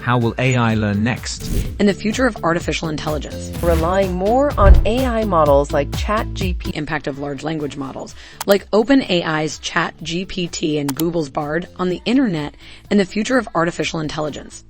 How will AI learn next? And the future of artificial intelligence. Relying more on AI models like ChatGPT. Impact of large language models, like OpenAI's ChatGPT and Google's Bard on the internet, and the future of artificial intelligence.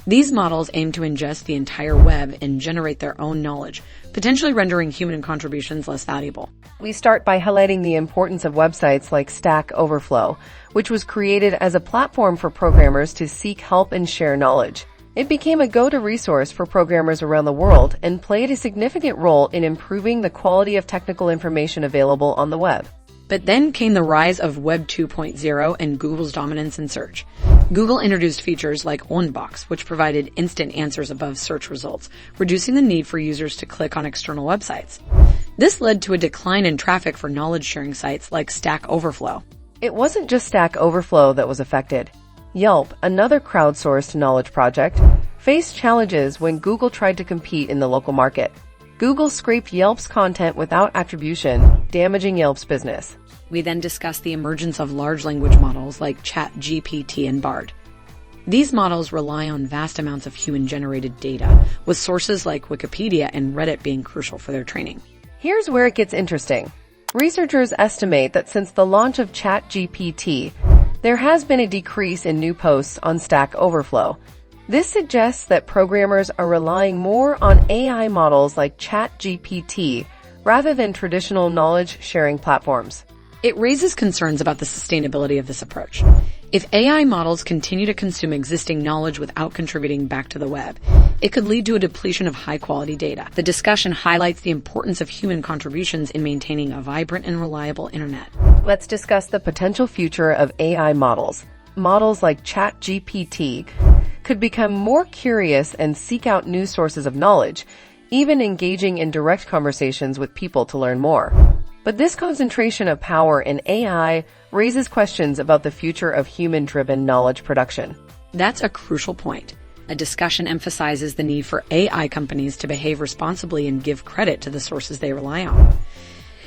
These models aim to ingest the entire web and generate their own knowledge, potentially rendering human contributions less valuable. We start by highlighting the importance of websites like StackOverflow, which was created as a platform for programmers to seek help and share knowledge. It became a go-to resource for programmers around the world and played a significant role in improving the quality of technical information available on the web. But then came the rise of Web 2.0 and Google's dominance in search. Google introduced features like OnBox, which provided instant answers above search results, reducing the need for users to click on external websites. This led to a decline in traffic for knowledge-sharing sites like StackOverflow. It wasn't just StackOverflow that was affected. Yelp, another crowdsourced knowledge project, faced challenges when Google tried to compete in the local market. Google scraped Yelp's content without attribution, damaging Yelp's business. We then discussed the emergence of large language models like ChatGPT and Bard. These models rely on vast amounts of human-generated data, with sources like Wikipedia and Reddit being crucial for their training. Here's where it gets interesting. Researchers estimate that since the launch of ChatGPT, there has been a decrease in new posts on StackOverflow. This suggests that programmers are relying more on AI models like ChatGPT rather than traditional knowledge-sharing platforms. It raises concerns about the sustainability of this approach. If AI models continue to consume existing knowledge without contributing back to the web, it could lead to a depletion of high-quality data. The discussion highlights the importance of human contributions in maintaining a vibrant and reliable internet. Let's discuss the potential future of AI models. Models like ChatGPT could become more curious and seek out new sources of knowledge, even engaging in direct conversations with people to learn more. But this concentration of power in AI raises questions about the future of human-driven knowledge production. That's a crucial point. A discussion emphasizes the need for AI companies to behave responsibly and give credit to the sources they rely on.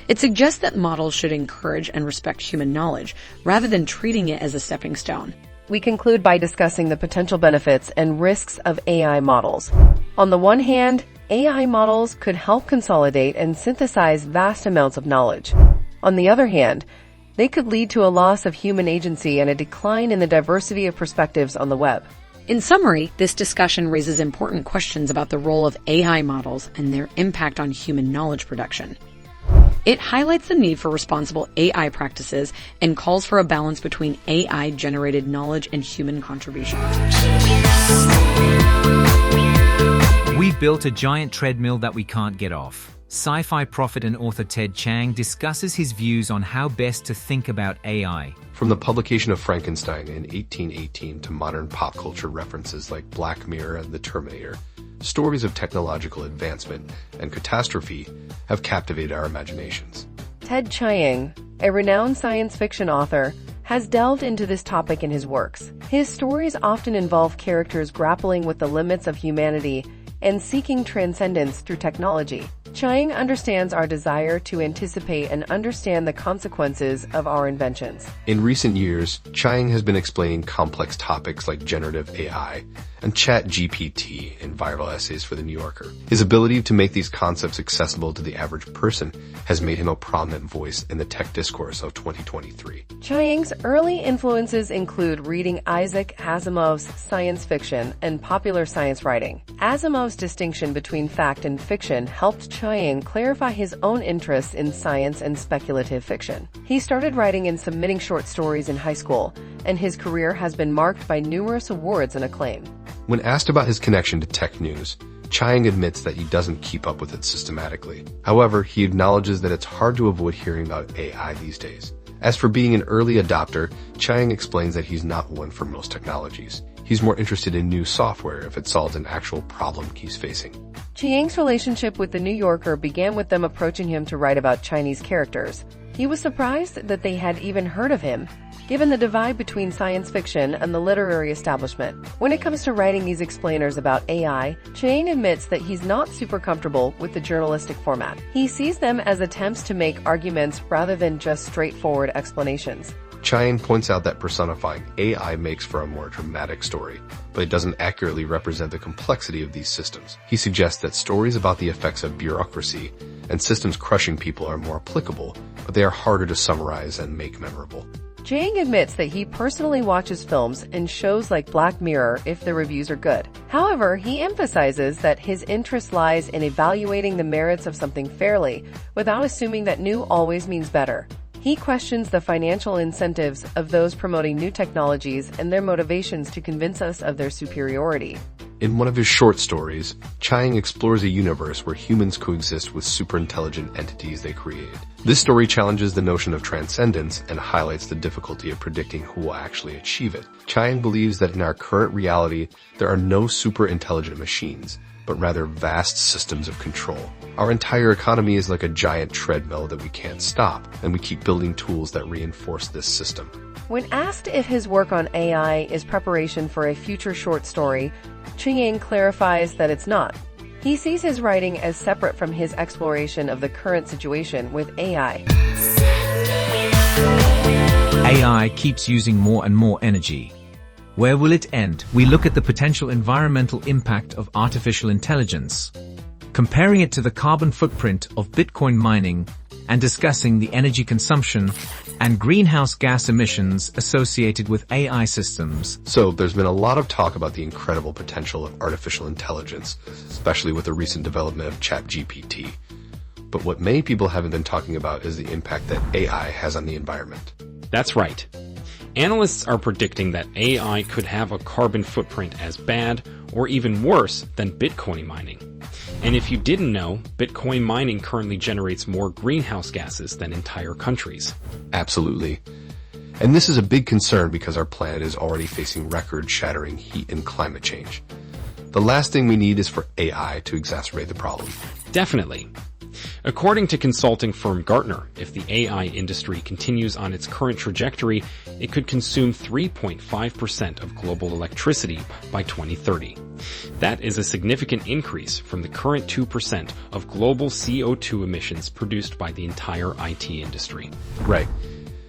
It suggests that models should encourage and respect human knowledge, rather than treating it as a stepping stone. We conclude by discussing the potential benefits and risks of AI models. On the one hand, AI models could help consolidate and synthesize vast amounts of knowledge. On the other hand, they could lead to a loss of human agency and a decline in the diversity of perspectives on the web. In summary, this discussion raises important questions about the role of AI models and their impact on human knowledge production. It highlights the need for responsible AI practices and calls for a balance between AI-generated knowledge and human contribution. We've built a giant treadmill that we can't get off. Sci-fi prophet and author Ted Chang discusses his views on how best to think about AI. From the publication of Frankenstein in 1818 to modern pop culture references like Black Mirror and The Terminator, stories of technological advancement and catastrophe have captivated our imaginations. Ted Chiang, a renowned science fiction author, has delved into this topic in his works. His stories often involve characters grappling with the limits of humanity and seeking transcendence through technology. Chang understands our desire to anticipate and understand the consequences of our inventions. In recent years, Chang has been explaining complex topics like generative AI and ChatGPT in viral essays for The New Yorker. His ability to make these concepts accessible to the average person has made him a prominent voice in the tech discourse of 2023. Chang's early influences include reading Isaac Asimov's science fiction and popular science writing. Asimov's distinction between fact and fiction helped Chang clarify his own interests in science and speculative fiction. He started writing and submitting short stories in high school, and his career has been marked by numerous awards and acclaim. When asked about his connection to tech news, Chang admits that he doesn't keep up with it systematically. However, he acknowledges that it's hard to avoid hearing about AI these days. As for being an early adopter, Chang explains that he's not one for most technologies. He's more interested in new software if it solves an actual problem he's facing. Chang's relationship with The New Yorker began with them approaching him to write about Chinese characters. He was surprised that they had even heard of him, given the divide between science fiction and the literary establishment. When it comes to writing these explainers about AI, Chang admits that he's not super comfortable with the journalistic format. He sees them as attempts to make arguments rather than just straightforward explanations. Chang points out that personifying AI makes for a more dramatic story, but it doesn't accurately represent the complexity of these systems. He suggests that stories about the effects of bureaucracy and systems crushing people are more applicable, but they are harder to summarize and make memorable. Chang admits that he personally watches films and shows like Black Mirror if the reviews are good. However, he emphasizes that his interest lies in evaluating the merits of something fairly, without assuming that new always means better. He questions the financial incentives of those promoting new technologies and their motivations to convince us of their superiority. In one of his short stories, Chang explores a universe where humans coexist with superintelligent entities they created. This story challenges the notion of transcendence and highlights the difficulty of predicting who will actually achieve it. Chang believes that in our current reality, there are no superintelligent machines, but rather vast systems of control. Our entire economy is like a giant treadmill that we can't stop, and we keep building tools that reinforce this system. When asked if his work on AI is preparation for a future short story, Chang clarifies that it's not. He sees his writing as separate from his exploration of the current situation with AI. AI keeps using more and more energy. Where will it end? We look at the potential environmental impact of artificial intelligence, comparing it to the carbon footprint of Bitcoin mining, and discussing the energy consumption and greenhouse gas emissions associated with AI systems. So there's been a lot of talk about the incredible potential of artificial intelligence, especially with the recent development of ChatGPT. But what many people haven't been talking about is the impact that AI has on the environment. That's right. Analysts are predicting that AI could have a carbon footprint as bad or even worse than Bitcoin mining. And if you didn't know, Bitcoin mining currently generates more greenhouse gases than entire countries. Absolutely. And this is a big concern because our planet is already facing record-shattering heat and climate change. The last thing we need is for AI to exacerbate the problem. Definitely. According to consulting firm Gartner, if the AI industry continues on its current trajectory, it could consume 3.5% of global electricity by 2030. That is a significant increase from the current 2% of global CO2 emissions produced by the entire IT industry. Right.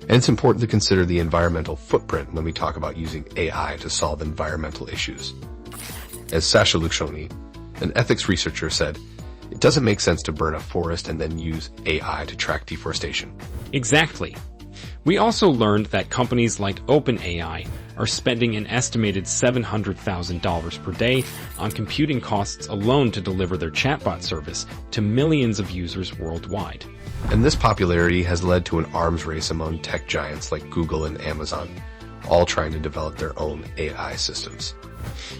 And it's important to consider the environmental footprint when we talk about using AI to solve environmental issues. As Sasha Lucioni, an ethics researcher, said, it doesn't make sense to burn a forest and then use AI to track deforestation. Exactly. We also learned that companies like OpenAI are spending an estimated $700,000 per day on computing costs alone to deliver their chatbot service to millions of users worldwide. And this popularity has led to an arms race among tech giants like Google and Amazon, all trying to develop their own AI systems.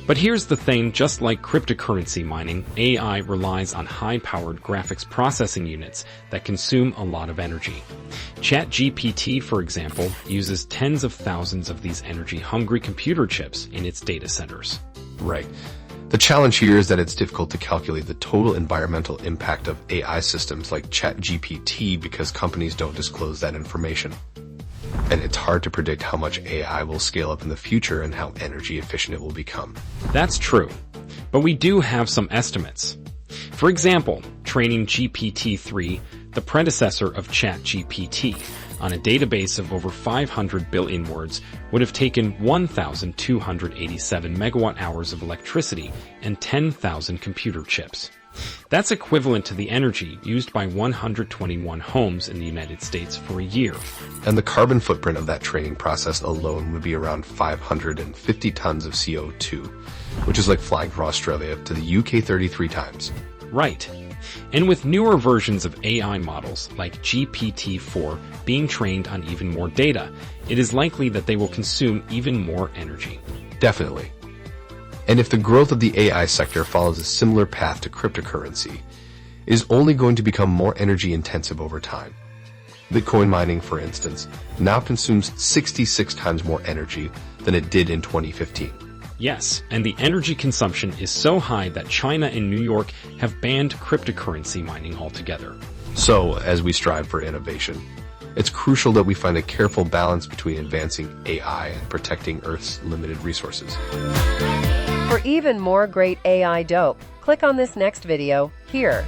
But here's the thing, just like cryptocurrency mining, AI relies on high-powered graphics processing units that consume a lot of energy. ChatGPT, for example, uses tens of thousands of these energy-hungry computer chips in its data centers. Right. The challenge here is that it's difficult to calculate the total environmental impact of AI systems like ChatGPT because companies don't disclose that information. And it's hard to predict how much AI will scale up in the future and how energy efficient it will become. That's true, but we do have some estimates. For example, training GPT-3, the predecessor of ChatGPT, on a database of over 500 billion words would have taken 1,287 megawatt-hours of electricity and 10,000 computer chips. That's equivalent to the energy used by 121 homes in the United States for a year. And the carbon footprint of that training process alone would be around 550 tons of CO2, which is like flying from Australia to the UK 33 times. Right. And with newer versions of AI models, like GPT-4, being trained on even more data, it is likely that they will consume even more energy. Definitely. And if the growth of the AI sector follows a similar path to cryptocurrency, it is only going to become more energy intensive over time. Bitcoin mining, for instance, now consumes 66 times more energy than it did in 2015. Yes, and the energy consumption is so high that China and New York have banned cryptocurrency mining altogether. So, as we strive for innovation, it's crucial that we find a careful balance between advancing AI and protecting Earth's limited resources. For even more great AI dope, click on this next video here.